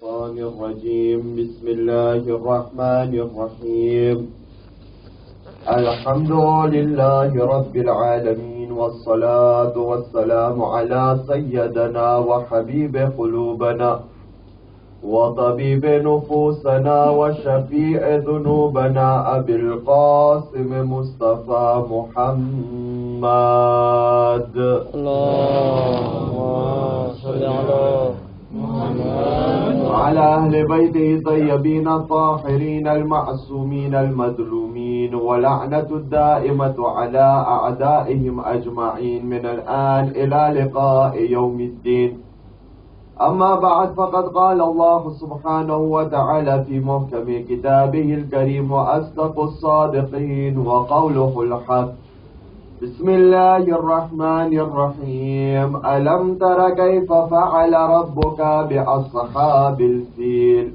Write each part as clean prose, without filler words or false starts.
الشيطان الرجيم بسم الله الرحمن الرحيم الحمد لله رب العالمين والصلاة والسلام على سيدنا وحبيب قلوبنا وطبيب نفوسنا وشفيع ذنوبنا أبي القاسم مصطفى محمد اللهم صل على محمد وعلى أهل بيته طيبين الطاهرين المعصومين المظلومين ولعنة الدائمة على أعدائهم أجمعين من الآن إلى لقاء يوم الدين. أما بعد فقد قال الله سبحانه وتعالى في محكم كتابه الكريم وأصدق الصادقين وقوله الحق بسم الله الرحمن الرحيم ألم تر كيف فعل ربك بأصحاب الفيل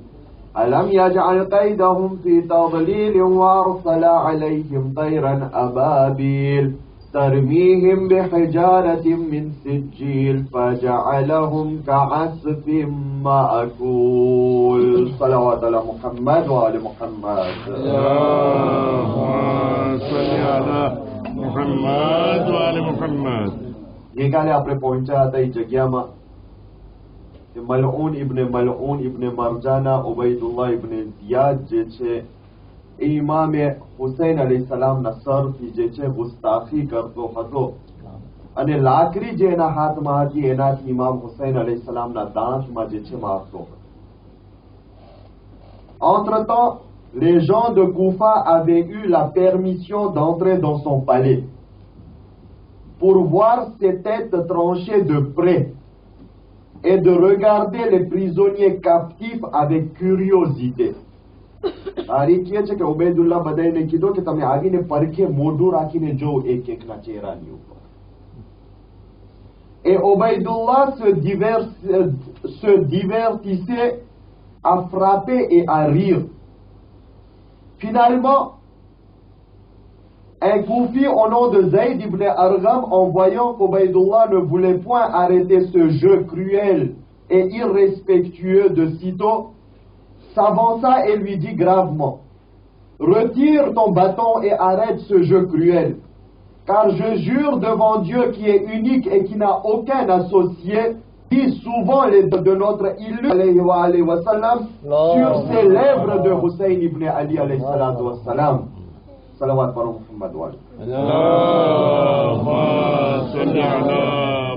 ألم يجعل كيدهم في تضليل وأرسل عليهم طيرا أبابيل ترميهم بحجارة من سجيل فجعلهم كعصف مأكول. صلوات على محمد وآل محمد. اللهم صل على محمد وآل محمد. ગઈકાલે આપણે પહોંચ્યા હતા એ જગ્યામાં કે મલઉન ઇબ્ને મરજાના ઉબૈદુલ્લાહ ઇબ્ને ઝિયાદ જે છે એ ઇમામે હુસૈન અલૈહિસ્સલામના સરથી જે છે ગુસ્તાખી કરતો હતો અને લાકડી જે એના હાથમાં હતી એનાથી ઇમામ હુસૈન અલૈહિસ્સલામના દાંતમાં જે છે મારતો હતો. Entre-temps, les gens de Koufa avaient eu la permission d'entrer dans son palais pour voir ses têtes tranchées de près et de regarder les prisonniers captifs avec curiosité. તારી કહે છે કે ઉબૈદુલ્લાહ બધાને કીધું કે તમે આવીને પરખે મોઢું રાખીને જો એક એકના ચહેરાની ઉપર. Et Ubaydullah se divertissait à frapper et à rire. Finalement, un Koufi au nom de Zayd ibn Argham, en voyant qu'Ubaydullah ne voulait point arrêter ce jeu cruel et irrespectueux de sitôt, s'avança et lui dit gravement: retire ton bâton et arrête ce jeu cruel, car je jure devant Dieu qui est unique et qui n'a aucun associé, dit souvent de notre illustre wa sallam sur ses lèvres de Hussein ibn Ali alayhi salatu wa salam. Salawat par Muhammad wa ali. Allahumma salli ala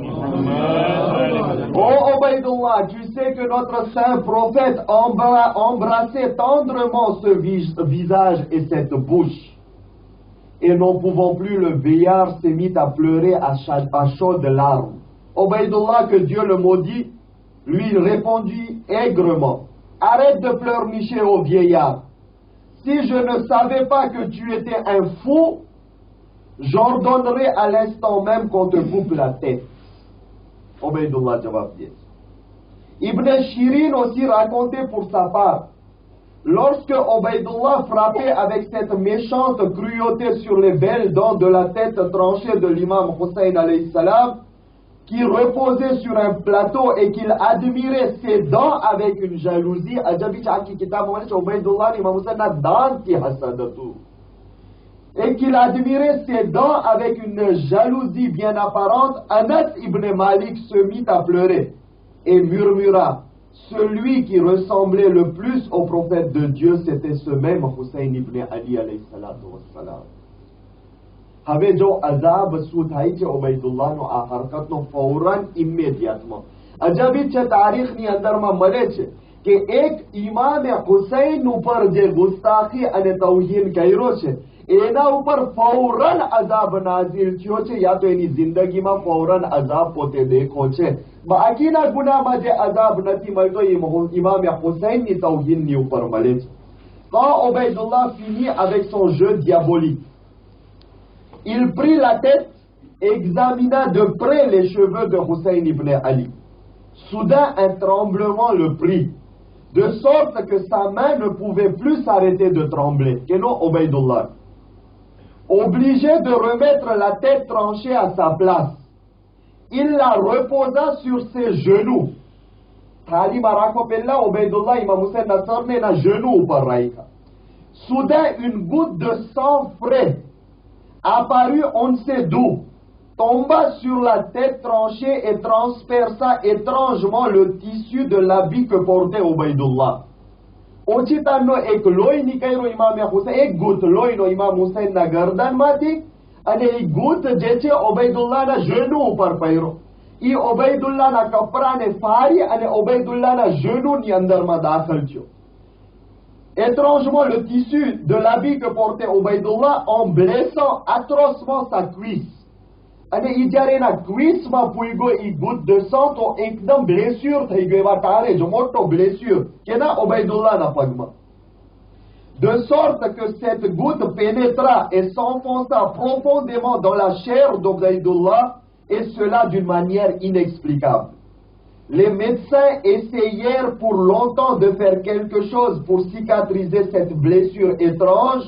Muhammad. Oh Ubaydullah, tu sais que notre saint prophète embrassait tendrement ce visage et cette bouche. Et n'en pouvant plus, le vieillard s'est mis à pleurer à chaudes larmes. Ubaydullah, que Dieu le maudit, lui répondit aigrement: arrête de pleurnicher, ô vieillard. Si je ne savais pas que tu étais un fou, j'ordonnerais à l'instant même qu'on te coupe la tête. Ubaydullah jawab dit. Ibn Shirin aussi racontait pour sa part, lorsque Ubaydullah frappait avec cette méchante cruauté sur les belles dents de la tête tranchée de l'imam Hussein alayhi salam, qui reposait sur un plateau et qu'il admirait ses dents avec une jalousie, et qu'il admirait ses dents avec une jalousie bien apparente, Anas ibn Malik se mit à pleurer et murmura: celui qui ressemblait le plus au prophète de Dieu, c'était ce même Hussein ibn Ali alayhi salatu wassalam. હવે જો અઝાબ શું થાય છે ઉબૈદુલ્લાહનો આ હરકતનો ફૌરન ઇમિડિયેટમાં અજબી છે તારીખની અંદરમાં મળે છે કે એક ઇમામે હુસૈન ઉપર જે ગુસ્તાખી અને તૌહીન કર્યો છે એના ઉપર ફૌરન અઝાબ નાઝિલ થયો છે, યા તો એની જિંદગીમાં ફૌરન અઝાબ પોતે દેખો છે. બાકીના ગુનામાં જે અઝાબ નથી મળતો એ ઇમામે હુસૈનની તૌહીનની ઉપર મળે છે. Quand Ubaydullah finit avec son jeu diabolique, il prit la tête et examina de près les cheveux de Hussein ibn Ali. Soudain, un tremblement le prit, de sorte que sa main ne pouvait plus s'arrêter de trembler. Et non, Ubaydullah. Obligé de remettre la tête tranchée à sa place, il la reposa sur ses genoux, થાળીમાં રાખો પહેલા ઉબૈદુલ્લાહ ઇમામ હુસૈનના સરને એના genoux ઉપર રાખ્યા. Soudain, une goutte de sang frais apparut on ne sait d'où, tomba sur la tête tranchée et transperça étrangement le tissu de l'habit que portait Ubaydullah. ઓચિતાનો એક લોહી નીકળ્યો ઇમામ હુસૈન, એક ગુત લોહીનો ઇમામ હુસૈનના ગરદનમાંથી, અને એ ગુત જે છે ઉબૈદુલ્લાહના genoux ઉપર પહેર્યો. એ ઉબૈદુલ્લાહના કપડાને ફાડી અને ઉબૈદુલ્લાહના genoux અંદરમાં દાખલ થયો. Étrangement, le tissu de l'habit que portait Ubaydullah en blessant atrocement sa cuisse. અને ઈ જ્યારે એના ક્વિસમાં પૂગ્યો ઈ ગુદ de sang તો એકદમ બ્લેસ્યુર થઈ ગયો, એવા ટારે જો મોટો બ્લેસ્યુર કેના ઉબૈદુલ્લાહના પગમાં. De sorte que cette goutte pénétra et s'enfonça profondément dans la chair d'Ubaydullah, et cela d'une manière inexplicable. Les médecins essayèrent pour longtemps de faire quelque chose pour cicatriser cette blessure étrange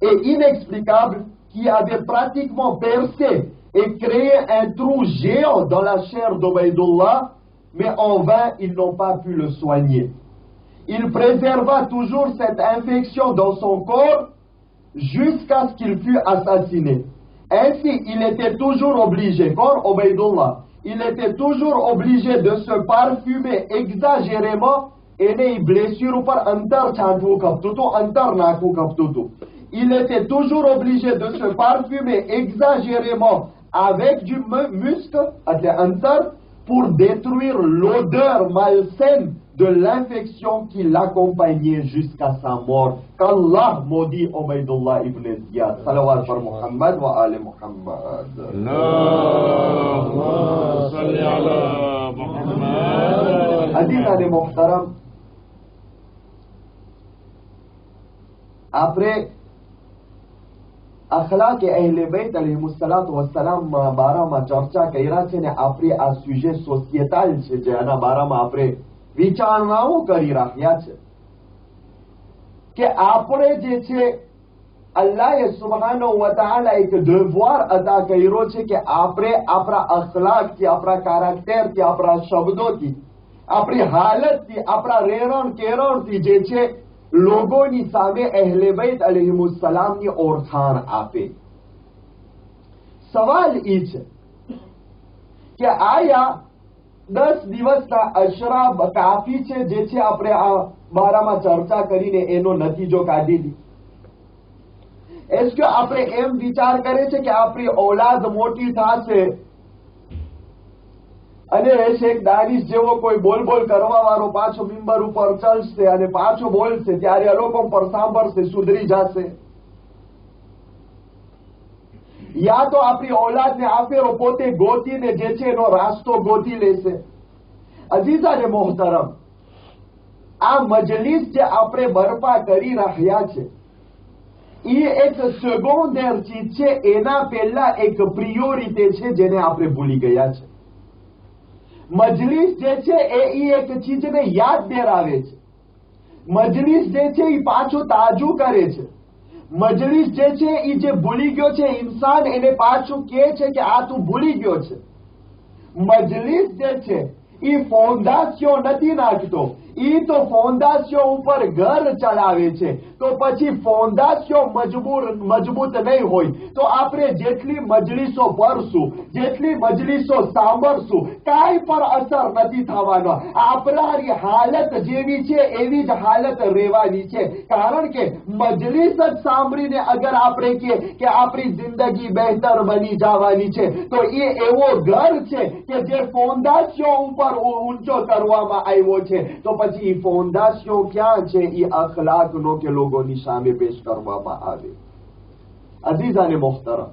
et inexplicable qui avait pratiquement percé et créé un trou géant dans la chair d'Ubaydullah, mais en vain ils n'ont pas pu le soigner. Il préserva toujours cette infection dans son corps jusqu'à ce qu'il fût assassiné. Ainsi, il était toujours obligé, comme Ubaydullah, il était toujours obligé de se parfumer exagérément et les blessures par antar chantu kaptutu, antar naku kaptutu. Il était toujours obligé de se parfumer exagérément avec du musc, antar, pour détruire l'odeur malsaine de l'infection qui l'accompagnait jusqu'à sa mort. Qu'Allah maudit Ubaydullah ibn Ziyad. Salawat par Muhammad wa ali Muhammad. Allahumma salli ala Muhammad. Adina de Muhtaram, après અખલાક અહેલે બૈત અલૈહિમુસ્સલાતુ વસ્સલામ બારામાં ચર્ચા કર્યા છે ને આપણે આ સુજે સોશિયટાલ છે જેના બારામાં આપણે વિચારણાઓ કરી રહ્યા છે કે આપણે જે છે અલ્લાહે સુબહાનહુ વ તઆલા એક devoir અદા કર્યો છે કે આપણે આપણા અખલાકથી, આપણા કેરેક્ટરથી, આપણા શબ્દોથી, આપણી હાલતથી, આપણા રેરણ કેરણથી જે છે લોગોની સામે અહેલે બૈત અલૈહિમુસ્સલામની ઓળખાણ આપે. સવાલ એ છે કે આયા 10 દિવસના અશરા કાફી છે જે છે આપણે આ બારામાં ચર્ચા કરીને એનો નતીજો કાઢી લી. એસ કે આપણે એમ વિચાર કરે છે કે આપણી ઔલાદ મોટી થશે અને શેખ દાનિશ જેવો કોઈ બોલ કરવા વાળો પાછો મિંબર ઉપર ચલશે અને પાછો બોલશે ત્યારે આ લોકો પર સાંભળશે, સુધરી જશે. યા તો આપણી ઔલાદને આફેરો પોતે ગોતીને જે છે એનો રાસ્તો ગોતી લેશે. અઝીઝાને મોહતરમ, આ મજલિસ જે આપણે બરપા કરી રહ્યા છે એ એક સેકન્ડર ચીજ છે, એના પહેલા એક પ્રિયોરિટી છે જેને આપણે ભૂલી ગયા છે. મજલિસ જે છે એ એક ચીજને યાદ દેરાવે છે. મજલિસ જે છે એ પાછું તાજું કરે છે. મજલિસ જે છે એ જે ભૂલી ગયો છે ઇન્સાન એને પાછું કહે છે કે આ તું ભૂલી ગયો છે. મજલિસ જે છે એ ફોન્ડાસીઓ નથી નાખતો, એ તો ફોન્ડાસીઓ ઉપર ઘર ચલાવે છે. તો પછી ફોન્ડાસીઓ મજબૂત નહીં હોય તો આપણે જેટલી મજલિસો ભરશું, જેટલી મજલિસો સાંભળશું, કાંઈ પર અસર નથી થવાનો. આપણાની હાલત જેવી છે એવી જ હાલત રહેવાની છે. કારણ કે મજલિસ જ સાંભળીને અગર આપણે કે આપણી જિંદગી બહેતર બની જવાની છે તો એ એવો ઘર છે કે જે ફોન્ડાસીઓ ઉપર ઊંચો કરવામાં આવ્યો છે. તો પછી એ ફોન્ડાસીઓ ક્યાં છે? એ અખલાકનો કે લોકોની સામે પેશ કરવામાં આવે. અઝીઝાને મોહતરમ,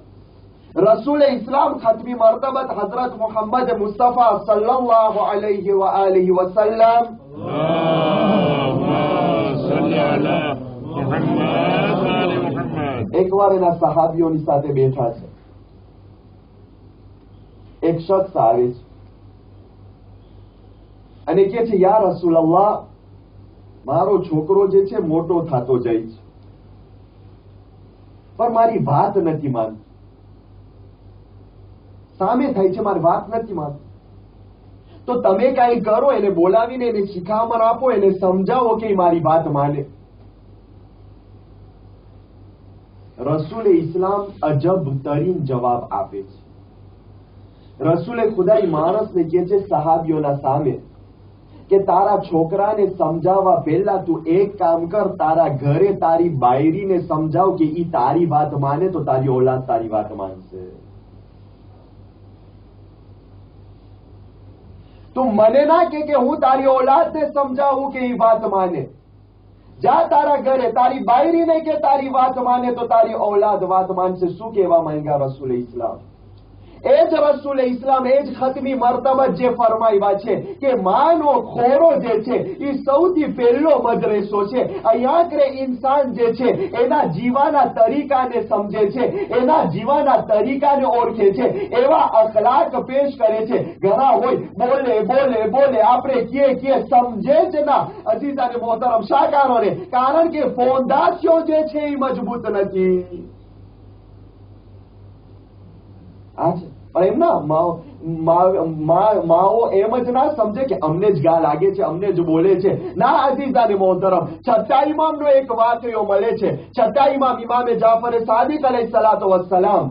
રસૂલ ઇસ્લામ ખતમી મરતબત હઝરત મુહમ્મદ મુસ્તફા સલ્લલ્લાહુ અલૈહિ વ આલિહિ વસલ્લમ એકવાર એના સહાબીઓની સાથે બેઠા છે. એક શખ્સ આવે છે અને કહે છે, યા રસૂલલ્લાહ, મારો છોકરો જે છે મોટો થતો જાય છે પણ મારી વાત નથી માનતો. સામે થાય છે, મારી વાત નથી માનતો. તો તમે કઈ કરો, એને બોલાવીને એને શિખામણ આપો, એને સમજાવો કે મારી વાત માને. રસૂલ ઇસ્લામ અજબ તરીન જવાબ આપે છે. રસૂલે ખુદાઈ માણસને કહે છે સહાબીઓના સામે કે તારા છોકરાને સમજાવવા પહેલા તું એક કામ કર, તારા ઘરે તારી બાયરીને સમજાવ કે ઈ તારી વાત માને તો તારી ઓલાદ તારી વાત માનશે. તું મને ના કે હું તારી ઓલાદને સમજાવું કે ઈ વાત માને. જા તારા ઘરે તારી બાયરીને કે તારી વાત માને તો તારી ઓલાદ વાત માનશે. શું કહેવા માંગ્યા રસૂલ ઇસ્લામ? એ જ રસૂલ ઇસ્લામ એ જ ખતમી મરતબત જે ફરમાવ્યા છે કે માનો ખોરો જે છે એ સૌથી પહેલો મદરેસો છે. અહીંયા કરે ઇન્સાન જે છે એના જીવાના તરીકાને સમજે છે, એના જીવાના તરીકાને ઓળખે છે, એવા અખલાક પેશ કરે છે. ઘણા હોય બોલે બોલે બોલે, આપણે કીએ સમજે જ ના. અજીઝાને મોહતરમ શાકારોને, કારણ કે ફોંદાશીઓ જે છે એ મજબૂત નથી. પણ એમ ના માઓ એમ જ ના સમજે કે અમને જ ગા લાગે છે, અમને જ બોલે છે. ના અઝીઝાને મોહતરમ, છઠ્ઠા ઇમામનો એક વાક્યો મળે છે. છઠ્ઠા ઇમામ ઇમામે જાફર સાદિક અલૈહિ સલાતો વસ્સલામ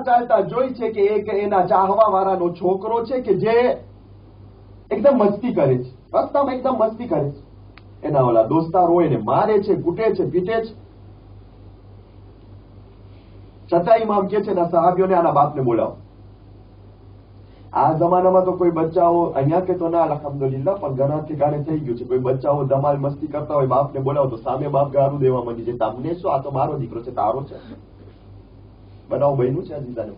ચાલતા જોઈ છે કે એક એના ચાહવા વાળાનો છોકરો છે કે જે એકદમ મસ્તી કરે છે, રસ્તામાં એકદમ મસ્તી કરે છે. એના ઓલા દોસ્તાર હોય ને મારે છે, કૂટે છે, પીટે છે. છતાં ઇમામ કે છે ના સહાબીઓને આના બાપને બોલાવો. આ જમાનામાં તો કોઈ બચ્ચાઓ અહીંયા કે તો ના અલ્હમ્દુલિલ્લાહ, પણ ઘણા ઠેકાણે થઈ ગયું છે. કોઈ બચ્ચાઓ ધમાલ મસ્તી કરતા હોય, બાપને બોલાવો તો સામે બાપ ગારું દેવા માંડી છે. તમને શું, આ તો મારો દીકરો છે, તારો છે. બનાવો બન્યું છે અજીઝાને.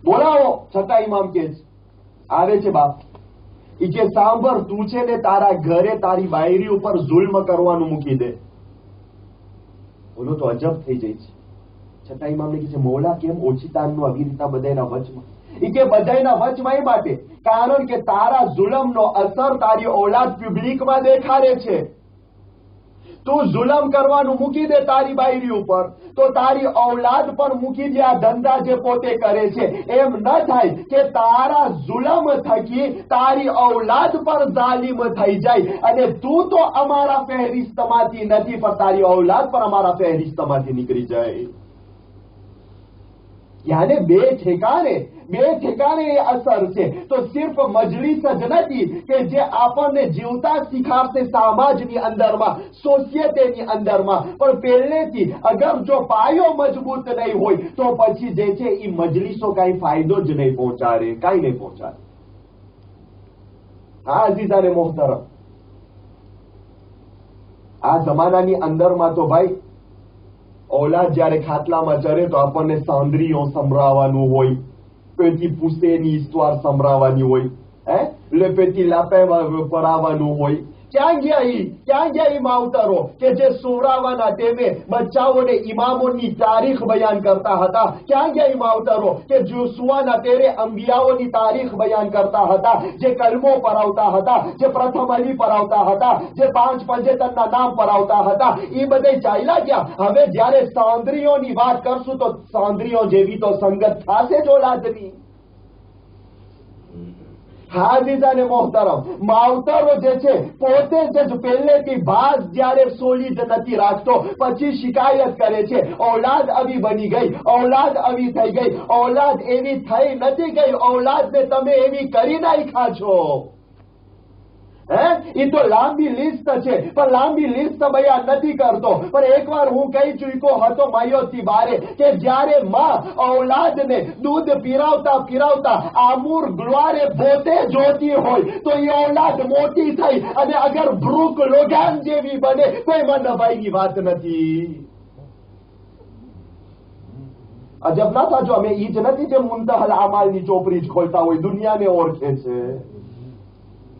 બોલાવો. છતાં ઇમામ કે આવે છે બાપ. ઈ કે સાંભળ, તું છે ને તારા ઘરે તારી બાયરી ઉપર જુલ્મ કરવાનું મૂકી દે. બોલો તો અજબ થઈ જાય છે. છતાં ઇમામને કહે છે મૌલા કેમ ઓછીતાનનું આવી રીતના બધાયના વચમાં? ઈ કે બધાયના વચમાં એ માટે કારણ કે તારા જુલમનો અસર તારી ઓલાદ પબ્લિકમાં દેખાડે છે. તું જુલમ કરવાનું મૂકી દે તારી બાયરી ઉપર તો તારી ઔલાદ પણ મૂકી દે આ ધંધા જે પોતે કરે છે. એમ ન થાય કે તારા જુલમ થકી તારી ઔલાદ પર જાલિમ થઈ જાય અને તું તો અમારા ફહેરિસ્તમાંથી નથી પણ તારી ઔલાદ પણ અમારા ફહેરિસ્તમાંથી નીકળી જાય. યાને બે ઠેકાણે એ અસર છે. તો સિર્ફ મજલિસ જ નથી કે જે આપણને જીવતા શીખાડશે સમાજની અંદરમાં, સોસાયટીની અંદરમાં, પણ પહેલેથી અગર જો પાયો મજબૂત નહીં હોય તો પછી જે છે એ મજલિસો કઈ ફાયદો જ નહીં પહોંચાડે, કઈ નહીં પહોંચાડે. હા અઝીઝાને મોહતરમ, આ જમાનાની અંદરમાં તો ભાઈ औलाद जયારે ખાટલામાં ચરે તો આપણને સાંદરીઓ સંભળાવવાનું હોય, પેટી પૂસેની ઈસ્તવાર સંભળાવવાની હોય, એટલે પેટી લાપે પડાવવાનું હોય. ક્યાં ગયા ઈ માવતરો કે જે સુવડાવવાના ટેમે બચ્ચાઓને ઇમામોની તારીખ બયાન કરતા હતા? ક્યાં ગયા ઈ માવતરો કે જો સુવાના તેરે અંબિયાઓની તારીખ બયાન કરતા હતા, જે કલમો પરાવતા હતા, જે પ્રથમ અલી પરાવતા હતા, જે 5 પંજેતનના નામ પરાવતા હતા? એ બધે ચાલ્યા ગયા. હવે જયારે સાંદરીઓની વાત કરશું તો સાંદરીઓ જેવી તો સંગત થશે જ ઓલાદની. હાજીજાને મોહતરમ, માવતરો જે છે પોતે જ પહેલેથી ભાસ જયારે સોલિડ નથી રાખતો પછી શિકાયત કરે છે ઔલાદ આવી બની ગઈ, ઔલાદ આવી થઈ ગઈ. ઔલાદ એવી થઈ નથી ગઈ, ઔલાદને તમે એવી કરી નાખ્યા છો. એ તો લાંબી લિસ્ટ છે પણ લાંબી લિસ્ટ બયાન નથી કરતો. પણ એકવાર હું કહી ચૂક્યો હતો માયોથી બારે કે જ્યારે માં ઔલાદને દૂધ પીરાવતા આમૂર ગ્વારે પોતે જોતી હોય તો એ ઔલાદ મોટી થઈ અને અગર બ્રુક લોગાન જેવી બને તો એમાં નવાઈની વાત નથી. અજબ ના થાજો, અમે ઈ જ નથી જે મુંતહલ અમાલની ચોપડી જ ખોલતા હોય, દુનિયાને ઓળખે છે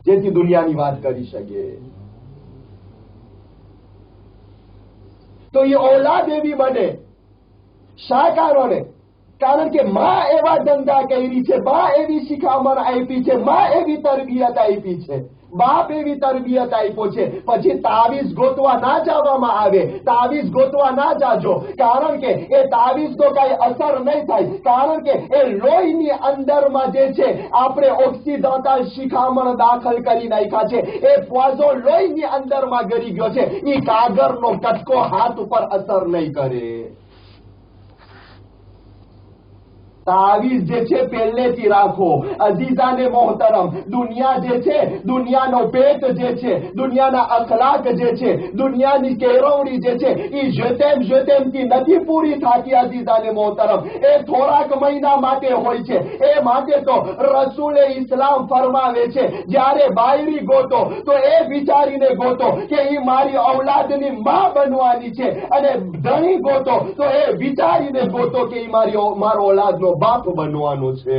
જેથી દુનિયાની વાત કરી શકે. તો એ ઔલાદ એવી બને શાકારોને કારણ કે માં એવા ધંધા કરી છે, બા એવી શિખામણ આપી છે, માં એવી તરબિયત આપી છે, બાપ એવી તરબિયત આપ્યો છે. પછી તાવીઝ ગોતવા ના જવામાં આવે, તાવીઝ ગોતવા ના જાજો, કારણ કે એ તાવીઝ તો કઈ અસર નહીં થાય, કારણ કે એ લોહીની અંદરમાં જે છે આપણે ઓક્સિડન્ટલ શિખામણ દાખલ કરી નાખ્યા છે, એ પોઈઝન લોહીની અંદરમાં ગરી ગયો છે. એ કાગળનો કટકો હાથ ઉપર અસર નહીં કરે. તાવીઝ જે છે પહેલેથી રાખો. અઝીઝાને મોહતરમ, દુનિયા જે છે, દુનિયાનો પેટ જે છે, દુનિયાના અખલાક જે છે, દુનિયાની કેળવણી જે છે, એ જેતેમથી નથી પૂરી થતી. અઝીઝાને મોહતરમ, એ થોડાક મહિના માટે હોય છે. એ માટે તો રસૂલે ઇસ્લામ ફરમાવે છે, જ્યારે બાયરી ગોતો તો એ વિચારીને ગોતો કે એ મારી ઔલાદની માં બનવાની છે, અને ધણી ગોતો તો એ વિચારીને ગોતો કે એ મારો ઔલાદનો બાપ બનવાનો છે.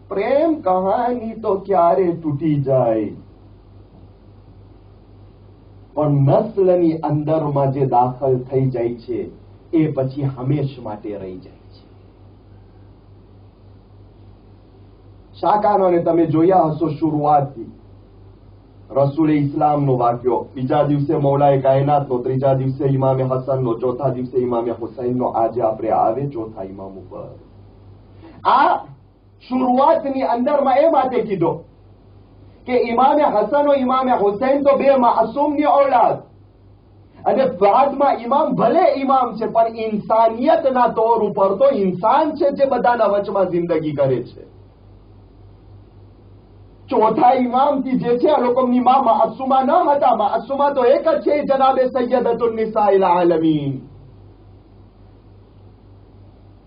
પ્રેમ કહાની તો ક્યારે તૂટી જાય, પણ નસ્લની અંદરમાં જે દાખલ થઈ જાય છે એ પછી હંમેશ માટે રહી જાય છે. શાકાનોને તમે જોયા હશો શરૂઆતથી. રસૂલે ઇસ્લામનો વાક્યો, બીજા દિવસે મૌલાએ કાયનાતનો, ત્રીજા દિવસે ઇમામે હસનનો, ચોથા દિવસે ઇમામે હુસૈનનો. આજે આપણે આવે ચોથા ઇમામ ઉપર. આ શરૂઆતની અંદરમાં એ માટે કીધો કે ઇમામે હસન और ઇમામે હુસૈન તો બે માસૂમની ઔલાદ, અને બાદમાં ઇમામ ભલે ઇમામ છે પણ ઇન્સાનિયતના તौर ઉપર તો ઇન્સાન છે જે બધાના વચમાં જિંદગી કરે છે. ચોથા ઇમામથી જે છે આ લોકોની માં માસુમા ન હતા. માસુમા તો એક જ છે, જનાબે સૈયદતુન નિસાઇલ આલમીન.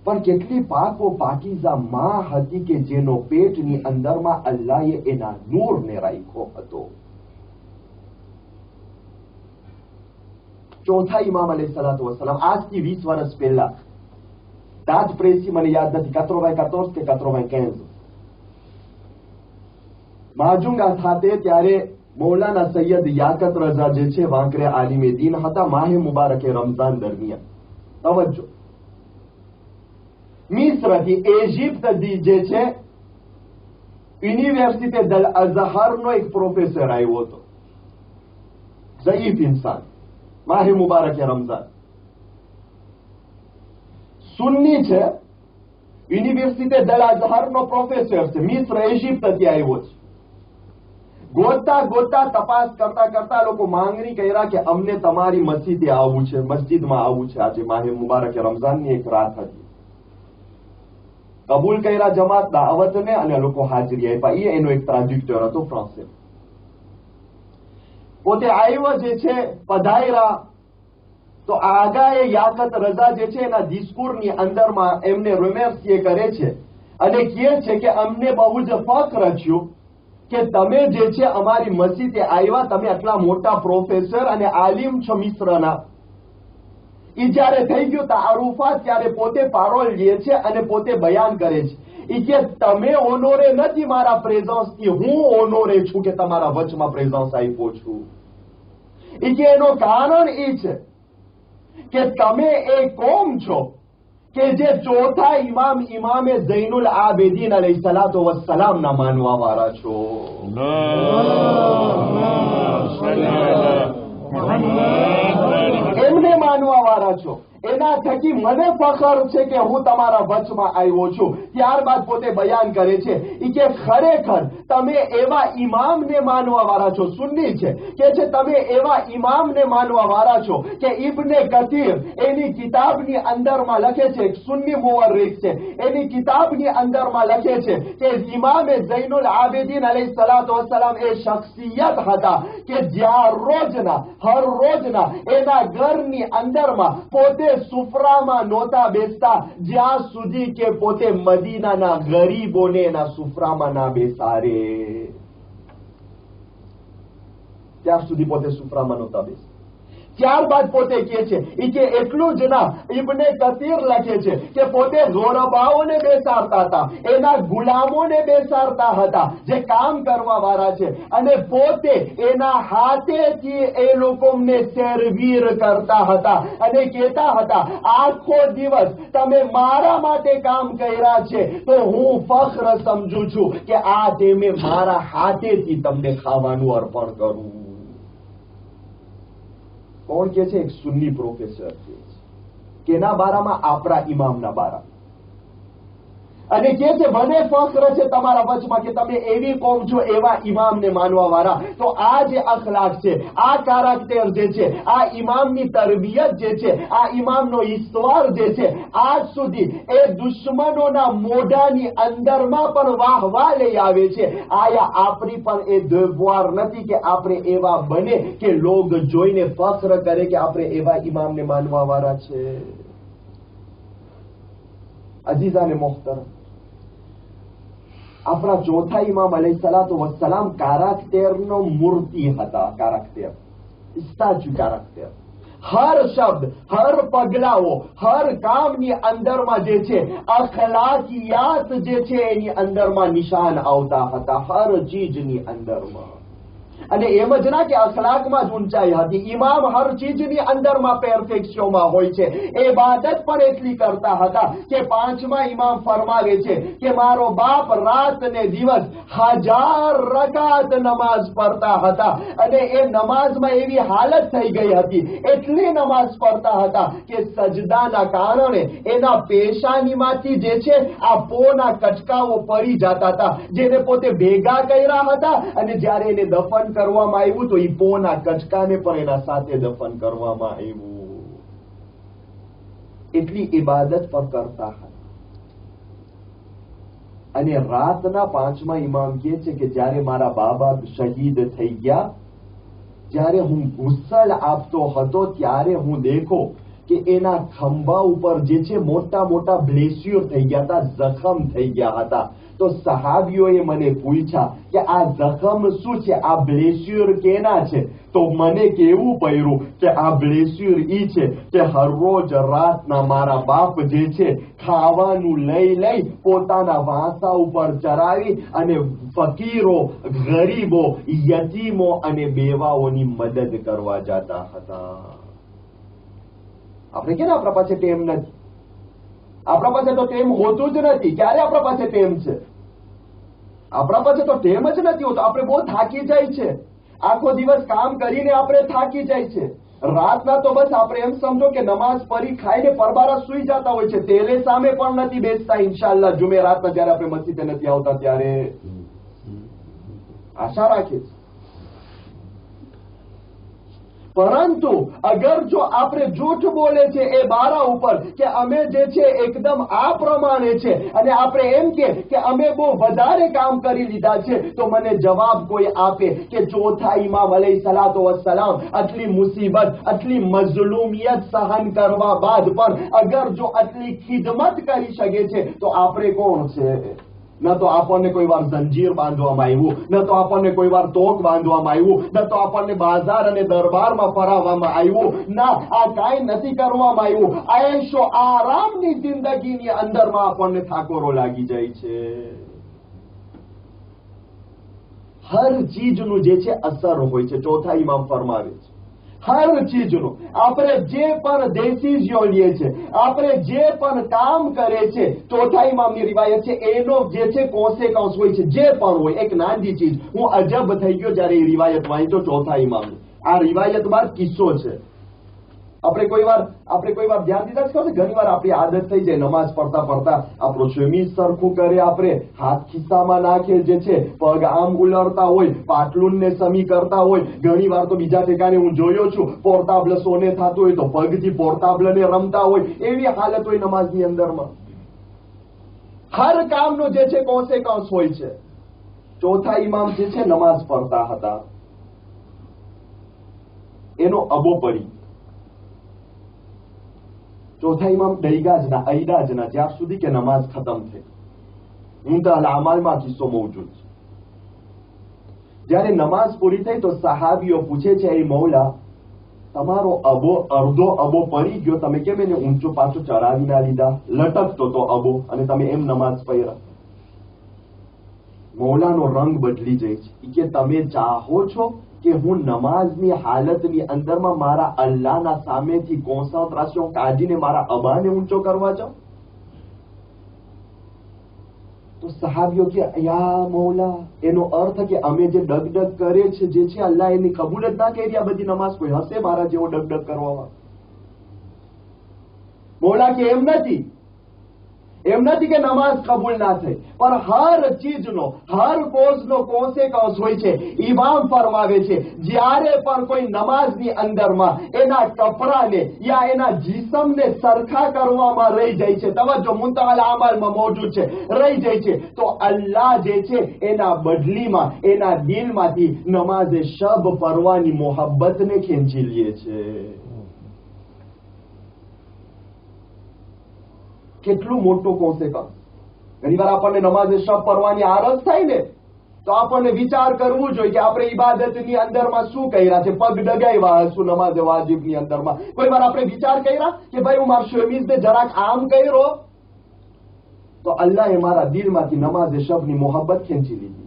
પણ કેટલી પાકો પાકીઝા માં હતી કે જેનો પેટની અંદરમાં અલ્લાહે એના નૂરને રાખ્યો હતો. ચોથા ઇમામ અલૈહિસ્સલાતુ વસ્સલામ આજથી 20 વર્ષ પહેલા, તાજ પ્રેસી મને યાદ નથી, 94 કે 95, માજુંગા ખાતે ત્યારે મૌલાના સૈયદ યાકત રઝા જે છે વાંકરે આલિમે દીન હતા. માહે મુબારકે રમઝાન દરમિયાન, તવજ્જો, મિસ્રથી ઇજિપ્તથી જે છે યુનિવર્સિટી દલ અઝહરનો એક પ્રોફેસર આવ્યો હતો, ઝઈફ ઇન્સાન, માહે મુબારકે રમઝાન, સુન્ની છે, યુનિવર્સિટી દલ અઝહરનો પ્રોફેસર છે, મિસ્ર ઇજિપ્તથી આવ્યો છે. ગોતતા ગોતતા તપાસ કરતા કરતા લોકો માંગણી કર્યા કે અમને તમારી મસ્જિદે આવવું છે, મસ્જિદમાં આવવું છે. આજે માહે મુબારકે રમઝાનની એક રાત હતી. કબૂલ કર્યા જમાત દાવતને, અને લોકો હાજરી આપ્યા. એનો એક ટ્રાન્ઝિક્ટર હતો ફ્રાન્સે. પોતે આવ્યો જે છે, પધાર્યા તો આગાએ યાકત રઝા જે છે એના ડિસ્કુરની અંદરમાં એમને રોમેન્સીએ કરે છે અને કહે છે કે અમને બહુ જ ફખ્ર થયું કે તમે જે છે અમારી મસ્જિદે આવ્યા, તમે આટલા મોટા પ્રોફેસર અને આલિમ છો મિસ્રના. ઈ જયારે થઈ ગયું તારુફાત, ત્યારે પોતે પારોલ લે છે અને પોતે બયાન કરે છે. ઈ કે તમે ઓનોરે નથી મારા પ્રેઝન્સથી, હું ઓનોરે છું કે તમારા વચમાં પ્રેઝન્સ આપ્યો છું. ઈ કે એનો કારણ એ છે કે તમે એ કોમ છો કે જે ચોથા ઇમામ ઇમામે ઝૈનુલ આબેદીન અલૈહિસ્સલાતુ વસ્સલામ ના માનવા વાળા છો. એમને માનવા વાળા છો. એના થકી મને ફખર છે કે હું તમારા વચમાં આવ્યો છું. ત્યારબાદ પોતે બયાન કરે છે કે ખરેખર તમે એવા ઇમામને માનવા વાળા છો, સુન્ની છે, કે છે તમે એવા ઇમામને માનવા વાળા છો કે ઇબ્ને કસીર એની કિતાબની અંદરમાં લખે છે, સુન્ની મુવર્રિખ છે, એની કિતાબની અંદરમાં લખે છે કે ઇમામે ઝૈનુલ આબેદીન અલૈહિસ્સલાતુ વસ્સલામ એ શખ્સિયત હતા કે જ્યાં રોજના, હર રોજના એના ઘરની અંદરમાં પોતે સુફરામાં નહોતા બેસતા જ્યાં સુધી કે પોતે મદીનાના ગરીબોને એના સુફરામાં ના બેસાડે. ત્યાર સુધી પોતે સુફરામાં નહોતા બેસતા. ત્યારબાદ પોતે કહે છે કે એટલું જ ના, ઇબ્ને કસીર લખે છે કે પોતે ગોરબાઓને બેસાડતા હતા, એના ગુલામોને બેસાડતા હતા જે કામ કરવા વાળા છે, અને પોતે એના હાથેથી એ લોકોને સર્વિર કરતા હતા અને કહેતા હતા આખો દિવસ તમે મારા માટે કામ કર્યા છે તો હું ફખ્ર સમજુ છું કે આ તેમે મારા હાથેથી તમને ખાવાનું અર્પણ કરું. કોણ કે છે? એક સુન્ની પ્રોફેસર છે કેના બારામાં? આપણા ઇમામના બારા. અને કે છે મને ફખ્ર છે તમારા વચમાં કે તમે એવી કોમ છો, એવા ઇમામને માનવા વાળા. તો આ જે અખલાક છે, આ કારાક્ટર જે છે, આ ઇમામની તરબિયત જે છે, આ ઇમામનો ઈશ્વર જે છે, આજ સુધી એ દુશ્મનોના મોઢાની અંદરમાં પણ વાહવા લઈ આવે છે. આયા આપણી પણ એ દેવવાર નથી કે આપણે એવા બને કે લોક જોઈને ફખ્ર કરે કે આપણે એવા ઇમામને માનવા વાળા છે. અજીઝાને મોહતરમ, આપણા ચોથા ઇમામ અલૈહિસ્સલાતુ વસ્સલામ કારાક્ટરનો મૂર્તિ હતા. કારાક્ટર, સ્ટેચ્યુ કારાક્ટર. હર શબ્દ, હર પગલાઓ, હર કામની અંદરમાં જે છે અખલાકિયાત જે છે એની અંદરમાં નિશાન આવતા હતા, હર ચીજની અંદરમાં. અને એમ જ ના કે અખલાકમાં જ ઊંચાઈ હતી, ઇમામ હર ચીજની અંદરમાં પરફેક્શનમાં હોય છે. ઇબાદત પણ એટલી કરતા હતા કે પાંચમા ઇમામ ફરમાવે છે કે મારો બાપ રાત ને દિવસ 1000 રકાત નમાઝ પડતા હતા, અને એ નમાઝમાં એવી હાલત થઈ ગઈ હતી, એટલી નમાઝ પડતા હતા કે સજદાના કારણે એના પેશાનીમાંથી જે છે આ પોના કટકાઓ પડી જતા હતા, જેને પોતે ભેગા કર્યા હતા, અને જ્યારે એને દફન કરવામાં આવ્યું તો ઈ પોના કચકાને પણ એના સાથે દફન કરવામાં આવ્યું. એટલી ઇબાદત પર કરતા હતા. અને રાતના પાંચમા ઇમામ કહે છે કે જ્યારે મારા બાબા શહીદ થઈ ગયા, જ્યારે હું ગુસ્સલ આપતો હતો ત્યારે હું દેખો કે એના ખંભા ઉપર જે છે મોટા મોટા બ્લેસ્યુર થઈ ગયા હતા, જખમ થઈ ગયા હતા. તો સહાબીઓએ મને પૂછ્યા કે આ જખમ શું છે, આ બ્લેસ્યુર કેના છે? તો મને કેવું પડ્યું કે આ બ્લેસ્યુર ઈ છે કે હરરોજ રાતના મારા બાપ જે છે ખાવાનું લઈ લઈ પોતાના વાંસા ઉપર ચરાવી અને ફકીરો, ગરીબો, યતીમો અને બેવાઓની મદદ કરવા જતા હતા. આપણે કેમ આપણા પાસે ટેમ નથી? આપણા પાસે તો ટેમ હોતું જ નથી. ક્યારે આપણા પાસે ટેમ છે? આપણા પાસે તો ટેમ જ નથી હોતો. આપણે બહુ થાકી જાય છે, આખો દિવસ કામ કરીને આપણે થાકી જાય છે. રાતના તો બસ આપણે એમ સમજો કે નમાઝ પઢી ખાઈને પરબારા સુઈ જતા હોય છે, તેલે સામે પણ નથી બેસતા. ઇન્શાઅલ્લાહ જુમે રાતના જયારે આપણે મસ્જિદે નથી આવતા ત્યારે આશા રાખીએ છીએ. પરંતુ અગર જો આપણે જૂઠ બોલે છે એ બારા ઉપર કે અમે જે છે એકદમ આ પ્રમાણે છે, અને આપણે એમ કે અમે બહુ વધારે કામ કરી લીધા છે, તો મને જવાબ કોઈ આપે કે ચોથા ઇમામ અલૈહિસ્સલાતુ વસ્સલામ આટલી મુસીબત, આટલી મઝલુમિયત સહન કરવા બાદ પણ અગર જો આટલી ખિદમત કરી શકે છે તો આપણે કોણ છે? ન તો આપણને કોઈ વાર જંજીર બાંધવામાં આવ્યું, ન તો આપણને કોઈ વાર તોક બાંધવામાં આવ્યું, ન તો આપણને બાજાર અને દરબારમાં ફરાવવામાં આવ્યું, ના આ કાંઈ નથી કરવામાં આવ્યું. આયશો આરામની જિંદગીની અંદરમાં આપણને થાકોરો લાગી જાય છે. હર ચીજનું જે છે અસર હોય છે. ચોથા ઇમામ ફરમાવે છે હર ચીજનું. આપણે જે પણ ડિસિઝન લઈએ છે, આપણે જે પણ કામ કરે છે, ચોથા ઇમામની રિવાયત છે એનો જે છે કોન્સિક્વન્સ હોય છે. જે પણ હોય, એક નાની ચીજ. હું અજબ થઈ ગયો જ્યારે એ રિવાયત વાંચ્યો ચોથા ઇમામની. આ રિવાયત બાદ કિસ્સો છે. આપણે કોઈ વાર ધ્યાન દીધા છે કે ઘણી વાર આપણી આદત થઈ જાય નમાઝ પડતા પડતા આપણો શમીઝ સરખું કરે, આપણે હાથ ખિસ્સામાં નાખે જે છે, પગ આમ ઉલરતા હોય, પાટલુન ને સમી કરતા હોય. ઘણી વાર તો બીજા ઠેકાને હું જોયો છું પોર્ટાબલ સોને થતું હોય તો પગથી પોર્ટાબલ ને રમતા હોય. એવી હાલત હોય નમાઝની અંદરમાં. હર કામનો જે છે કોન્સિક્વન્સ હોય છે. ચોથા ઇમામ જે છે નમાઝ પડતા હતા, એનો અબો પડી. ચોથા ઇમામ ડૈગા જ ના, અયડા જ ના, જ્યાં સુધી કે નમાઝ ખતમ થઈ. મુંતહલ અમાલમાં કિસ્સો મોજૂદ છે. જ્યારે નમાઝ પૂરી થઈ તો સહાબીઓ પૂછે છે, એ મૌલા તમારો અડધો અબો પડી ગયો, તમે કેમ એને ઊંચો પાછો ચડાવી ના લીધા? લટકતો તો અબો અને તમે એમ નમાઝ પઢ્યા. મૌલાનો રંગ બદલી જાય છે કે તમે ચાહો છો કે હું નમાઝની હાલતની અંદરમાં મારા અલ્લાહના સામેથી કોન્સન્ટ્રેશન કાઢીને મારા અબાને ઊંચો કરવા જાઉં? તો સહાબીઓ કે યા મૌલા, એનો અર્થ કે અમે જે ડગડગ કરે છે જે છે અલ્લાહ એની કબૂલ જ ના કરી આ બધી નમાઝ. કોઈ હશે મારા જેવો ડગડગ કરવામાં? મૌલા કે એમ નથી કે નમાઝ કબૂલ ના થઈ, પણ હર ચીજનો હર કોઝનો કોન્સિક્વન્સ હોય છે. ઇમામ ફરમાવે છે જ્યારે પણ કોઈ નમાઝની અંદરમાં એના કપડાને યા એના જીસમને સરખા કરવામાં રહી જાય છે, તવજ્જો મુંતહલ અમલમાં મોજૂદ છે, રહી જાય છે, તો અલ્લાહ જે છે એના બદલીમાં એના દિલમાંથી નમાઝે શબ ફરવાની મોહબ્બતને ખેંચી લે છે. કેટલું મોટું કોન્સિક્વન્સ. ઘણીવાર આપણને નમાઝે શબ પડવાની આરસ થાય ને, તો આપણને વિચાર કરવું જોઈએ કે આપણે ઇબાદતની અંદરમાં શું કર્યા છે. પગ ડગાવ્યા હશું નમાઝે વાજિબની અંદરમાં. કોઈ વાર આપણે વિચાર કર્યા કે ભાઈ હું મારા શમીઝને જરાક આમ કર્યો તો અલ્લાહે મારા દિલમાંથી નમાઝે શબની મોહબ્બત ખેંચી લીધી.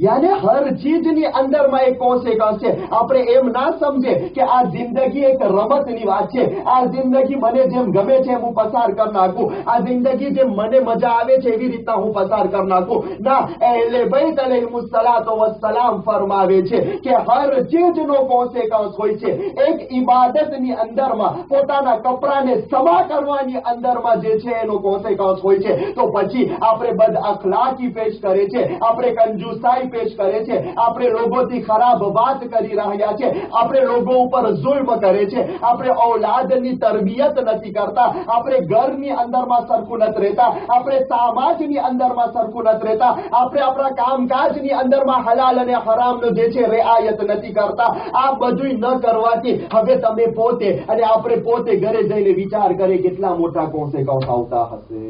યાને હર ચીજની અંદરમાં એક કોન્સિક્વન્સ છે. આપણે એમ ના સમજે કે આ જિંદગી એક રમતની વાત છે, આ જિંદગી મને જેમ ગમે છે હું પસાર કરી નાખું, આ જિંદગી જેમ મને મજા આવે છે એવી રીતના હું પસાર કરી નાખું. ના, અહેલે બૈત અલૈહિમુસ સલાતો વસ્સલામ ફરમાવે છે કે હર ચીજનો કોન્સિક્વન્સ હોય છે. એક ઇબાદતની અંદરમાં પોતાના કપડાને સમા કરવાની અંદરમાં જે છે એનો કોન્સિક્વન્સ હોય છે. તો પછી આપણે બદ અખલાકી પેશ કરે છે, આપણે કંજૂસાઈ પેશ કરે છે, આપણે લોકોથી ખરાબ વાત કરી રહ્યા છે, આપણે લોકો ઉપર જુલ્મ કરે છે, આપણે ઔલાદની તરબિયત નથી કરતા, આપણે ઘરની અંદરમાં સરખું નથી રહેતા, આપણે સમાજની અંદરમાં સરખું નથી રહેતા, આપણે આપણા કામકાજની અંદરમાં હલાલ અને હરામનો જે છે રિઆયત નથી કરતા. આ બધું ન કરવાથી હવે તમે પોતે અને આપણે પોતે ઘરે જઈને વિચાર કરે કેટલા મોટા કોન્સિક્વન્સ આવતા હશે,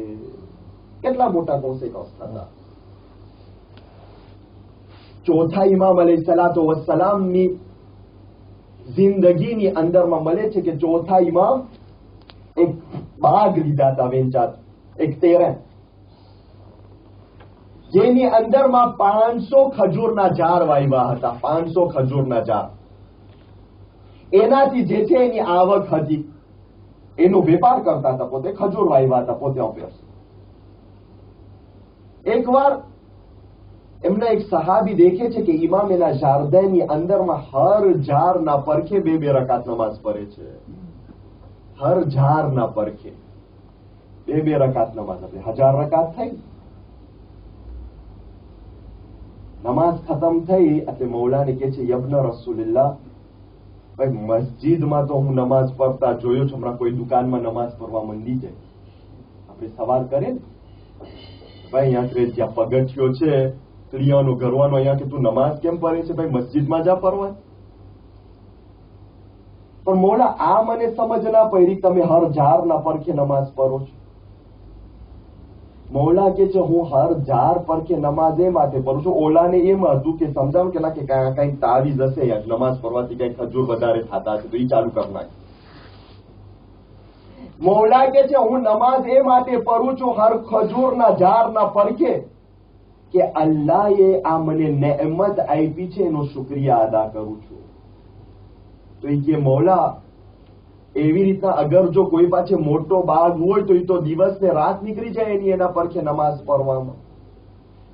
કેટલા મોટા કોન્સિક્વન્સ થતા. ચોથા ઇમામ અલૈહિસ્સલાતો વસ્સલામની જિંદગીની અંદરમાં મળે છે કે ચોથા ઇમામ એક બાગ લીધા હતા વેચાત, એક તેરણ, જેની અંદરમાં 500 ખજૂરના ઝાડ વાવ્યા હતા. 500 ખજૂરના ઝાડ. એનાથી જે છે એની આવક હતી, એનો વેપાર કરતા હતા, પોતે ખજૂર વાવ્યા હતા પોતે અભ્યાસ. એકવાર એમના એક સહાબી દેખે છે કે ઇમામ એના જારદાની અંદરમાં હર ઝારના પરખે બે રકાત નમાઝ પડે છે. હર ઝારના પરખે બે રકાત નમાઝ, આપણે 1000 રકાત થઈ. નમાઝ ખતમ થઈ એટલે મૌલાને કે છે યબ્ન રસૂલિલ્લાહ, ભાઈ મસ્જિદમાં તો હું નમાઝ પઢતા જોયો છું, હમણાં કોઈ દુકાનમાં નમાઝ પઢવા મંડી જાય, આપણે સવાલ કરે ને ભાઈ અહીંયા જ્યાં પગથિયો છે સ્ત્રીઓનું ઘરવાનું, અહીંયા કે તું નમાઝ કેમ પડે છે? ભાઈ મસ્જિદમાં જા પડવા. પણ મોલા આ મને સમજ ના પડી, તમે હર ઝારના પરખે નમાઝ પઢો છો. મૌલા કે છે હું હર ઝાર પરખે નમાઝ એ માટે પઢું છું. ઓલાને એમ હતું કે સમજાવું કે ના કે કઈક તાવીજ હશે યાર, નમાઝ પઢવાથી કઈક ખજૂર વધારે થતા હશે તો એ ચાલુ કરી નાખે. મૌલા કે છે હું નમાઝ એ માટે પઢું છું હર ખજૂરના ઝારના પરખે કે અલ્લાહે આ મને નેમત આપી છે એનો શુક્રિયા અદા કરું છું. તો એ કે મૌલા એવી રીતના અગર જો કોઈ પાસે મોટો બાગ હોય તો એ તો દિવસ ને રાત નીકળી જાય એની એના પરખે નમાઝ પઢવામાં.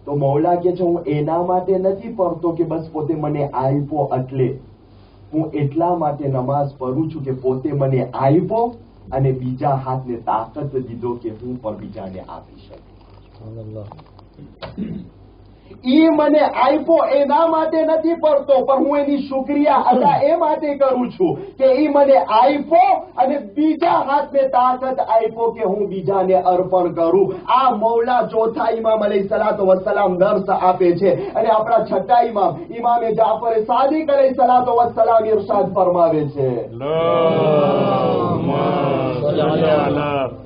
તો મૌલા કે છે હું એના માટે નથી પઢતો કે બસ પોતે મને આપ્યો એટલે, હું એટલા માટે નમાઝ પઢું છું કે પોતે મને આપ્યો અને બીજા હાથને તાકાત દીધો કે હું પણ બીજાને આપી શકું. ઈ મને આપ્યો એના માટે નથી પડતો, પણ હું એની શુક્રિયા અદા એ માટે કરું છું કે ઈ મને આપ્યો અને બીજા હાથને તાકાત આપ્યો કે હું બીજાને અર્પણ કરું. આ મૌલા ચોથા ઇમામ અલૈહિસ્સલાતો વસ્સલામ દર્સ આપે છે. અને આપણા છઠ્ઠા ઇમામ ઇમામે જાફર સાદિક અલૈહિસ્સલાતો વસ્સલામ ઇરશાદ ફરમાવે છે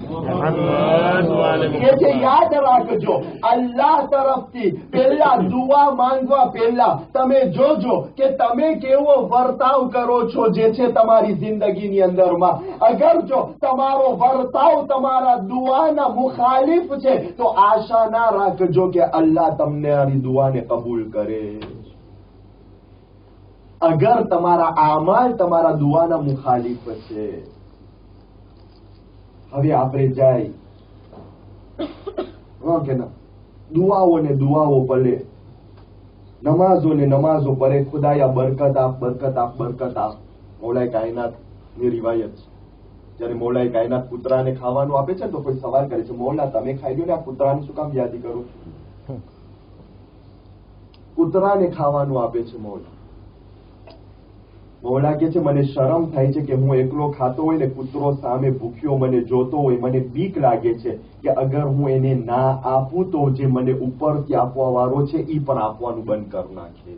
મુહમ્મદ કે જે યાદ રાખજો, અલ્લાહ તરફથી પહેલા દુઆ માંગવા પહેલા તમે જોજો કે તમે કેવો વર્તાવ કરો છો જે છે તમારી જિંદગીની અંદરમાં. અગર જો તમારો વર્તાવ તમારા દુઆના મુખાલિફ છે તો આશા ના રાખજો કે અલ્લાહ તમને આની દુઆને કબૂલ કરે. અગર તમારા આમાલ તમારા દુઆના મુખાલિફ છે. હવે આપણે જાય કે ના, દુઆઓ ને દુઆઓ પલે, નમાઝો ને નમાઝો પરે, ખુદાયા બરકત આપ, બરકત આપ, બરકત આપ. મૌલાએ કાયનાત ની રિવાયત છે, જયારે મૌલાએ કાયનાત કૂતરાને ખાવાનું આપે છે તો કોઈ સવાલ કરે છે, મૌલા તમે ખાઈ લો ને આ કૂતરાને શું કામ યાદી કરો છો? કૂતરાને ખાવાનું આપે છે મૌલા. મૌલા કે છે મને શરમ થાય છે કે હું એકલો ખાતો હોય ને કૂતરો સામે ભૂખ્યો મને જોતો હોય, મને બીક લાગે છે કે અગર હું એને ના આપું તો જે મને ઉપરથી આપવા વાળો છે એ પણ આપવાનું બંધ કરી નાખે.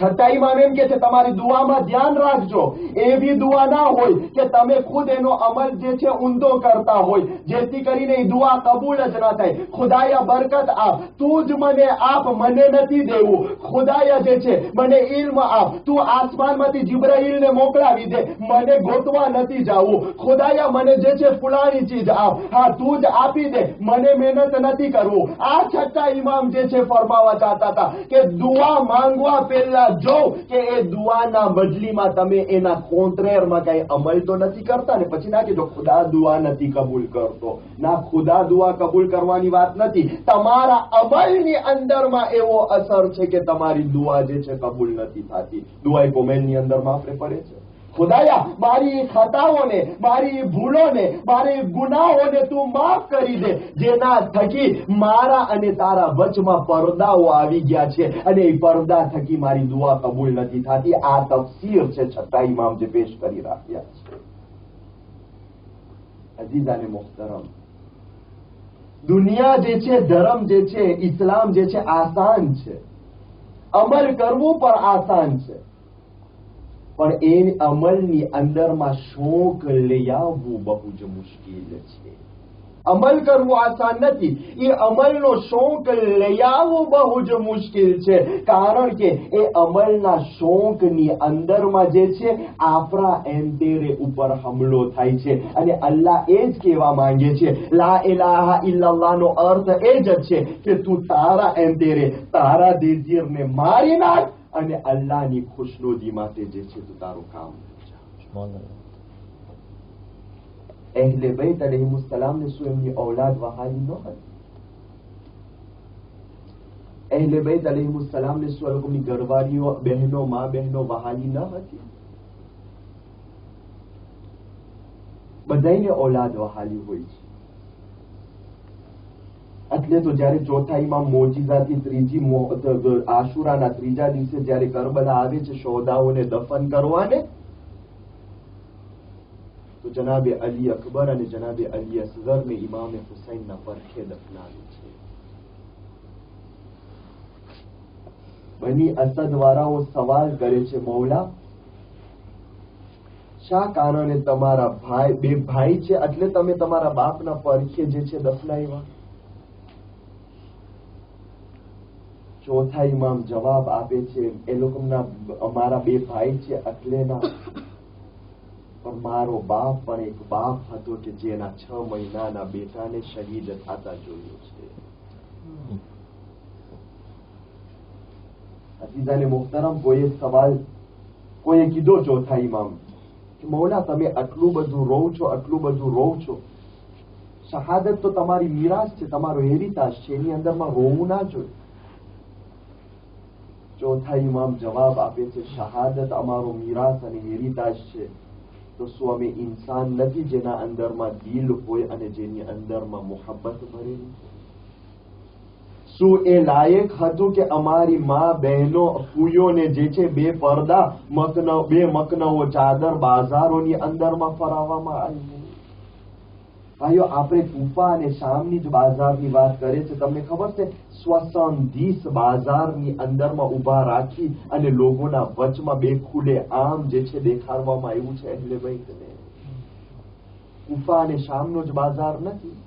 છતાં ઇમામ એમ કે છે તમારી દુઆમાં ધ્યાન રાખજો, એવી દુઆ ના હોય કે તમે ખુદ એનો અમલ જે છે ઊંધો કરતા હોય, જેથી કરીને એ દુઆ કબૂલ જ ના થાય. ખુદાયા બરકત આપ, તું જ મને આપ, મને નથી દેવું. ખુદાયા જે છે મને ઇલ્મ આપ, તું આસમાનમાંથી જિબ્રાઈલને મોકલાવી દે, મને ગોતવા નથી જાવું. ખુદાયા મને જે છે ફલાણી ચીજ આપ, હા તું જ આપી દે, મને મહેનત નથી કરવું. આ છઠ્ઠા ઇમામ જે છે ફરમાવા ચાહતા હતા કે દુઆ માંગવા પહેલા જો કે એ દુઆના બદલીમાં તમે એના કોન્ટ્રેરમાં કઈ અમલ તો નથી કરતા ને પછી ના કહેજો ખુદા દુઆ નથી કબૂલ કરતો. ના, ખુદા દુઆ કબૂલ કરવાની વાત નથી, તમારા અમલની અંદરમાં એવો અસર છે કે તમારી દુઆ જે છે કબૂલ નથી થતી. દુઆ કોમેલની અંદરમાં આપણે પડે છે, ખુદાયા મારી ખતાઓને, મારી ભૂલોને, મારી ગુનાહોને તું માફ કરી દે, જેના થકી મારા અને તારા વચમાં પડદાઓ આવી ગયા છે અને એ પડદા થકી મારી દુઆ કબૂલ નથી થતી. આ તફસીર છે છઠ્ઠા ઇમામ જે પેશ કરી રહ્યા છે. અઝીઝાને મુહતરમ, દુનિયા જે છે, ધર્મ જે છે, ઇસ્લામ જે છે આસાન છે, અમલ કરવું પણ આસાન છે, પણ એ અમલની અંદરમાં શોક લઈ આવવું બહુ જ મુશ્કેલ છે. અમલ કરવું આસાન નથી, એ અમલનો શોક લઈ આવવું બહુ જ મુશ્કેલ છે. કારણ કે એ અમલના શોકની અંદરમાં જે છે આપણા એન્ટેરે ઉપર હુમલો થાય છે. અને અલ્લાહ એ જ કહેવા માંગે છે, લા ઇલાહા ઇલ્લલ્લાહ નો અર્થ એ જ છે કે તું તારા એન્ટેરે, તારા દેજીરને મારી નાખ અને અલ્લાહની ખુશનુદી માટે જે છે તું તારું કામ. અહેલે બૈત અલૈહિસ્સલામને શું એમની ઔલાદ વહાલી ન હતી? અહેલે બૈત અલૈહિસ્સલામને શું લોકોની ઘરવાળીઓ, બહેનો, મા બહેનો વહાલી ન હતી? બધાને ઔલાદ વહાલી હોય છે. એટલે તો જયારે ચોથા ઇમામ મોજીઝાથી ત્રીજી આશુરાના ત્રીજા દિવસે જયારે કરબલા આવે છે શોહદાઓને દફન કરવાને, તો જનાબે અલી અકબર અને જનાબે અલી અસગરને ઇમામે હુસૈનના પરખે દફનાવે છે. બની અસદ વાળાઓ સવાલ કરે છે, મૌલા શા કારણે તમારા ભાઈ, બે ભાઈ છે એટલે તમે તમારા બાપના પરખે જે છે દફનાવ્યા? ચોથા ઇમામ જવાબ આપે છે, એ લોકોના અમારા બે ભાઈ છે એટલે ના, પણ મારો બાપ પણ એક બાપ હતો કે જેના 6 મહિનાના બેટાને શહીદ થતા જોયું છે. અઝીઝાને મુહતરમ, કોઈએ કીધો ચોથા ઇમામ કે મૌલા તમે આટલું બધું રોવ છો, આટલું બધું રોવ છો, શહાદત તો તમારી મીરાસ છે, તમારો હેરિતાજ છે, એની અંદરમાં રોવું ના જોઈએ. ચોથા ઇમામ જવાબ આપે છે, શહાદત અમારો મીરાસ અને હેરિતાજ છે તો શું અમે ઇન્સાન નથી જેના અંદરમાં દિલ હોય અને જેની અંદરમાં મોહબ્બત ભરેલી? શું એ લાયક હતું કે અમારી મા બહેનો ફૂયોને જે છે બે પડદા બે મકનવો ચાદર બાજારોની અંદરમાં ફરાવવામાં આવી? ભાઈઓ, આપણે કુફા અને શામની જ બાજારની વાત કરે છે. તમને ખબર છે 70 બાજારની અંદરમાં ઉભા રાખી અને લોકોના વચમાં બે ખુલે આમ જે છે દેખાડવામાં આવ્યું છે અહેલે બૈતને. કુફા અને શામનો જ બાજાર નથી.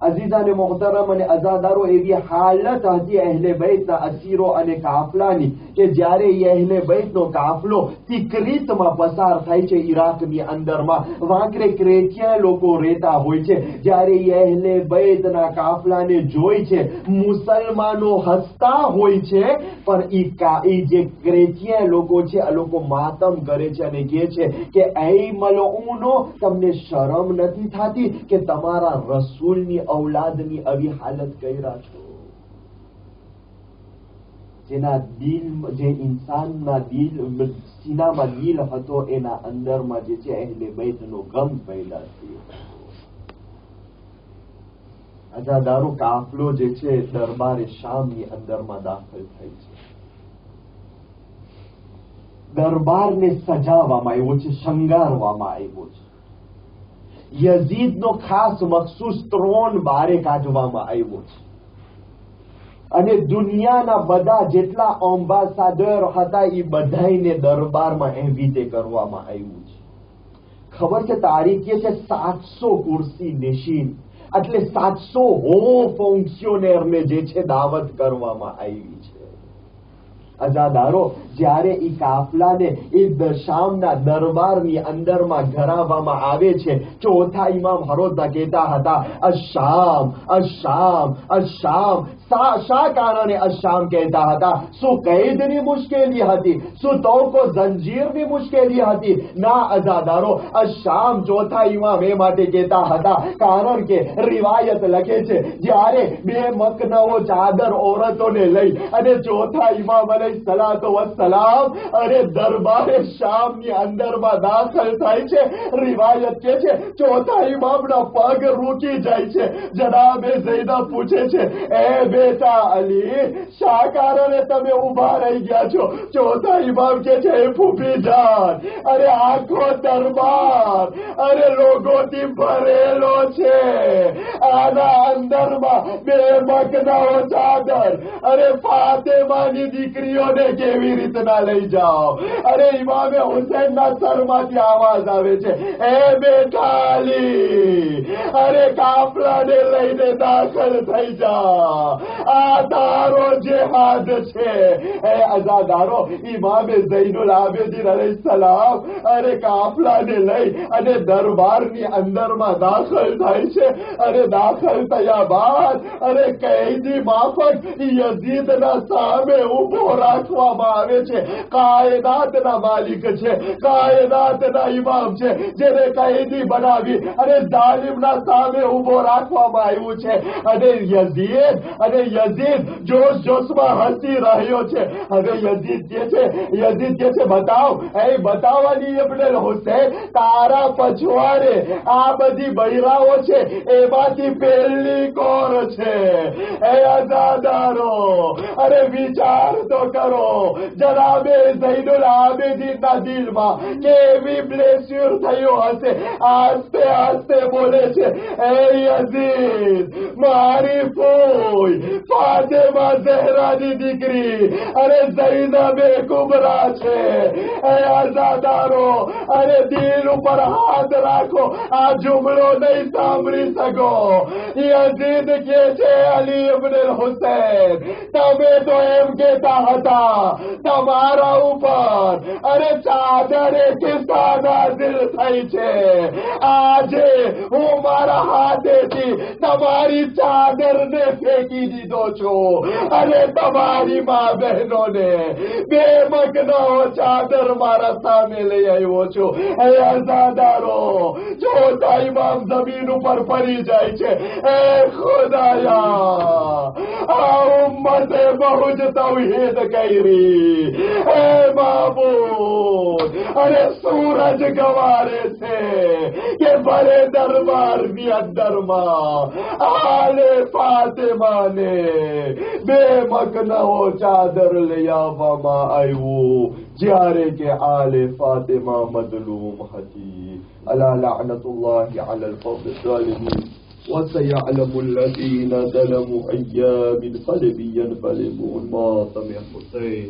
અઝીઝાને મોહતરમ અને અઝાદારો, એવી હાલત હતી અહેલે બૈતના અસીરો અને કાફલાની કે જ્યારે એ અહેલે બૈતનો કાફલો તિકરીતમાં પસાર થાય છે ઈરાકની અંદરમાં, વાંકરે ક્રેટિયન લોકો રહેતા હોય છે, જ્યારે એ અહેલે બૈતના કાફલાને જોઈ છે મુસલમાનો હસતા હોય છે, પણ એ જે ક્રેટિયન લોકો છે આ લોકો માતમ કરે છે અને કહે છે કે એ મલઉનો, તમને શરમ નથી થતી કે તમારા રસૂલની औलादની આવી હાલત કર્યા છો? જેના દિલ, જે ઇન્સાનના દિલ, સીનામાં દિલ હતો, એના અંદરમાં જે છે અહેલે બૈતનો ગમ પેદા થયો. અઝાદારો, કાફલો જે છે દરબારે શામની અંદરમાં દાખલ થાય છે. દરબારને સજાવવામાં આવ્યો છે, શણગારવામાં આવ્યો છે. યઝીદનો ખાસ મખસૂસ ત્રોણ બારે કાઢવામાં આવ્યો છે અને દુનિયાના બધા જેટલા એમ્બેસેડર હતા એ બધાને દરબારમાં ઇન્વિટે કરવામાં આવ્યું છે. ખબર છે તારીખ કે છે 700 કુર્સી નશીન, એટલે 700 હો ફંક્શનરને જે છે દાવત કરવામાં આવી છે. અઝાદારો, જ્યારે એ કાફલાને એ શામના દરબારની અંદરમાં ઘરાવવામાં આવે છે, ચોથા ઇમામ હરોઝા કહેતા હતા અશામ અશામ અશામ. શા કારણે અશામ કહેતા હતા? શું કૈદની મુશ્કેલી હતી? શું તોકો જંજીરની મુશ્કેલી હતી? ના અઝાદારો, અશામ ચોથા ઇમામ એ માટે કહેતા હતા કારણ કે રિવાયત લખે છે જ્યારે બે મકનાઓ ચાદર ઓરતોને લઈ અને ચોથા ઇમામ અલૈહિસ્સલાતુ વસ્સલામ અરે દરબારે શામની અંદરમાં દાખલ થાય છે, રિવાયત કે છે ચોથા ઇમામના પગ રૂકી જાય છે. જનાબે ઝૈનબ પૂછે છે, એ બેટા અલી, શા કારણે તમે ઉભા રહી ગયા છો? ચોથા ઇમામ કે છે, એ ફૂફી જાન, અરે આખો દરબાર અરે લોકોથી ભરેલો છે, આના અંદરમાં બે મકનાઓ ચાદર, અરે ફાતેમાની દીકરીઓને કેવી રીતના લઈ જાઓ? અરે ઇમામે હુસૈનના સરમાંથી આવાજ આવે છે, એ બેટા અલી, અરે કાફલાને લઈને દાખલ થઈ જા, આ તારો જેહાદ છે. એ અઝાદારો, ઇમામે ઝૈનુલ આબિદીન અલૈહિસ્સલામ અરે કાફલાને લઈ અને દરબારની અંદરમાં દાખલ થાય છે. અરે દાખલ થયા બાદ અરે કૈદી માફક યઝીદના સામે ઉભો રાખવામાં આવે છે. કાયનાતના માલિક છે, કાયનાતના ઇમામ છે, જેને કૈદી બનાવી અને જાલિમના સામે ઉભો રાખવામાં આવ્યું છે. અને યઝીદ જોશ જોશમાં હસી રહ્યો છે. હવે યઝીદ કે છે બતાવ, એ બતાવવાની ઇબ્ન હુસૈન, તારા પછવાડે આ બધી બૈરાઓ છે, એમાંથી પહેલી કોર છે? એ અઝાદારો, અરે વિચાર તો કરો, જનાબે ઝૈનુલ આબિદીનના દિલમાં કેવી બ્લેસ્યુર થયો હશે. આસ્તે આસ્તે બોલે છે, એ યઝીદ, મારી ફોઈ ફાતિમા ઝહરાની દીકરી અરે ઝૈનબે કુબરા છે. એ અઝાદારો, અરે દિલ ઉપર હાથ રાખો, આ જુમલો નહીં સાંભળી શકો. યઝીદ કે છે, અલી ઇબ્ન હુસૈન, તમે તો એમ કહેતા હતા તમારા ઉપર અરે ચાદરે કિસ્સા નાઝિલ થઈ છે. આજે હું મારા હાથેથી તમારી ચાદરને ફેંકી દીધો છો અને તમારી મા બહેનોને બે મકનાઓ ચાદર મારા સામે લઈ આવ્યો છો. એ અઝાદારો, ચોથા ઇમામ જમીન ઉપર પડી જાય છે. એ ખુદાયા, આ ઉમ્મતે બહુ જ તૌહીદ કરી. એ માબૂદ, અરે સૂરજ ગવારે છે કે ભલે દરબારની અંદરમાં આલે ફાતિમાને બે મકનાઓ ચાદર લઈ આવવામાં આવ્યું, જ્યારે કે આલે ફાતિમા મદલૂમ હતી. અલા લઅનતુલ્લાહિ અલલ કૌમિઝ ઝાલિમીન. وسيعلم الذين ظلموا أي منقلب ينقلبون. ما طمع حسين